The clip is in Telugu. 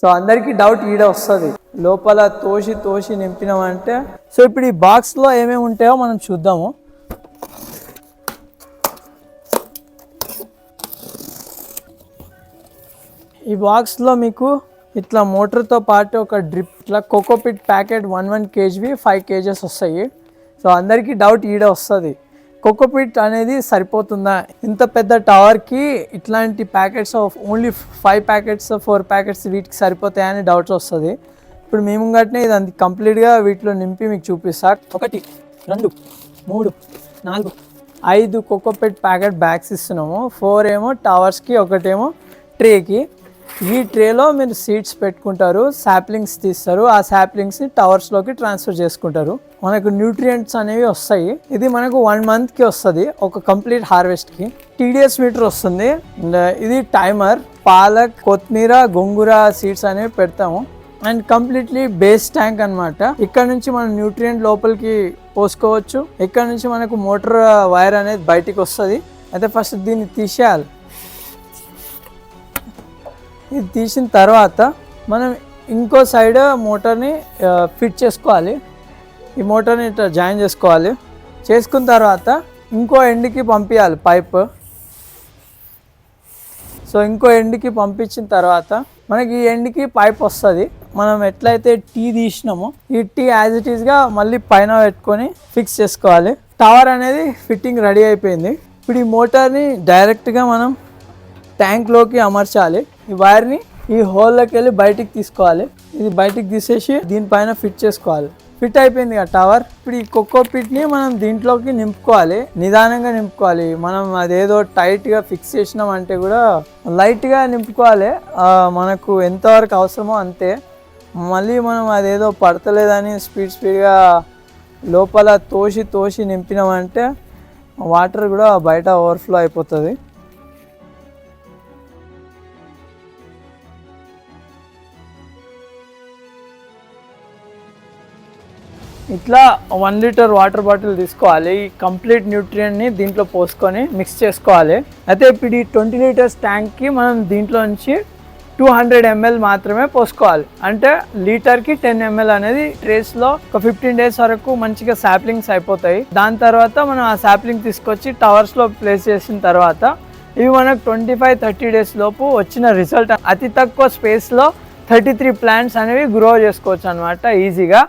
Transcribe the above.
సో అందరికీ డౌట్ ఈడ వస్తుంది, లోపల తోసి నింపినామంటే. సో ఇప్పుడు ఈ బాక్స్లో ఏమేమి ఉంటాయో మనం చూద్దాము. ఈ బాక్స్లో మీకు ఇట్లా మోటార్తో పాటు ఒక డ్రిప్, ఇట్లా కోకోపిట్ ప్యాకెట్ 1 kg 5 kgs వస్తాయి. సో అందరికీ డౌట్ ఈడ వస్తుంది, కోకోపిట్ అనేది సరిపోతుందా, ఇంత పెద్ద టవర్కి ఇట్లాంటి ప్యాకెట్స్ ఓన్లీ 5 ప్యాకెట్స్ 4 ప్యాకెట్స్ వీటికి సరిపోతాయని డౌట్స్ వస్తుంది. ఇప్పుడు మేము గట్టినే ఇది కంప్లీట్గా వీటిలో నింపి మీకు చూపిస్తా. 1 2 3 4 5 కోకోపిట్ ప్యాకెట్ బ్యాగ్స్ ఇస్తున్నాము. 4 ఏమో టవర్స్కి, 1 ఏమో ట్రేకి. ఈ ట్రేలో మీరు సీడ్స్ పెట్టుకుంటారు, సాప్లింగ్స్ తీస్తారు, ఆ సాప్లింగ్స్ని టవర్స్లోకి ట్రాన్స్ఫర్ చేసుకుంటారు. మనకు న్యూట్రియంట్స్ అనేవి వస్తాయి. ఇది మనకు 1 monthకి వస్తుంది ఒక కంప్లీట్ హార్వెస్ట్కి. TDS మీటర్ వస్తుంది. ఇది టైమర్, పాలక్, కొత్తిమీర, గోంగూర సీడ్స్ అనేవి పెడతాము. అండ్ కంప్లీట్లీ బేస్ ట్యాంక్ అనమాట. ఇక్కడ నుంచి మనం న్యూట్రియంట్ లోపలికి పోసుకోవచ్చు. ఇక్కడ నుంచి మనకు మోటార్ వైర్ అనేది బయటికి వస్తుంది. అయితే ఫస్ట్ దీన్ని తీసేయాలి. ఇది తీసిన తర్వాత మనం ఇంకో సైడ్ మోటార్ని ఫిట్ చేసుకోవాలి. ఈ మోటార్ని ఇట్లా జాయిన్ చేసుకోవాలి. చేసుకున్న తర్వాత ఇంకో ఎండ్కి పంపించాలి పైప్. సో ఇంకో ఎండ్కి పంపించిన తర్వాత మనకి ఈ ఎండ్కి పైప్ వస్తుంది. మనం ఎట్లయితే టీ తీసినామో ఈ టీ యాజ్ ఇట్ ఈస్గా మళ్ళీ పైన పెట్టుకొని ఫిక్స్ చేసుకోవాలి. టవర్ అనేది ఫిట్టింగ్ రెడీ అయిపోయింది. ఇప్పుడు ఈ మోటార్ని డైరెక్ట్గా మనం ట్యాంక్లోకి అమర్చాలి. ఈ వైర్ని ఈ హోల్లోకి వెళ్ళి బయటికి తీసుకోవాలి. ఇది బయటికి తీసేసి దీనిపైన ఫిట్ చేసుకోవాలి. ఫిట్ అయిపోయింది కదా టవర్. ఇప్పుడు ఈ కోకోపిట్ని మనం దీంట్లోకి నింపుకోవాలి, నిదానంగా నింపుకోవాలి. మనం అదేదో టైట్గా ఫిక్స్ చేసినామంటే కూడా లైట్గా నింపుకోవాలి. మనకు ఎంతవరకు అవసరమో అంతే. మళ్ళీ మనం అదేదో పడతలేదని స్పీడ్గా లోపల తోసి నింపినామంటే వాటర్ కూడా బయట ఓవర్ఫ్లో అయిపోతుంది. ఇట్లా 1 లీటర్ వాటర్ బాటిల్ తీసుకోవాలి. ఈ కంప్లీట్ న్యూట్రియంట్ని దీంట్లో పోసుకొని మిక్స్ చేసుకోవాలి. అయితే ఇప్పుడు ఈ 20 లీటర్స్ ట్యాంక్కి మనం దీంట్లో నుంచి 200 ml మాత్రమే పోసుకోవాలి. అంటే లీటర్కి 10 ml అనేది ట్రేస్లో ఒక 15 days వరకు మంచిగా సాప్లింగ్స్ అయిపోతాయి. దాని తర్వాత మనం ఆ సాప్లింగ్ తీసుకొచ్చి టవర్స్లో ప్లేస్ చేసిన తర్వాత ఇవి మనకు 25-30 days లోపు వచ్చిన రిజల్ట్. అతి తక్కువ స్పేస్లో 33 ప్లాంట్స్ అనేవి గ్రో చేసుకోవచ్చు అనమాట ఈజీగా.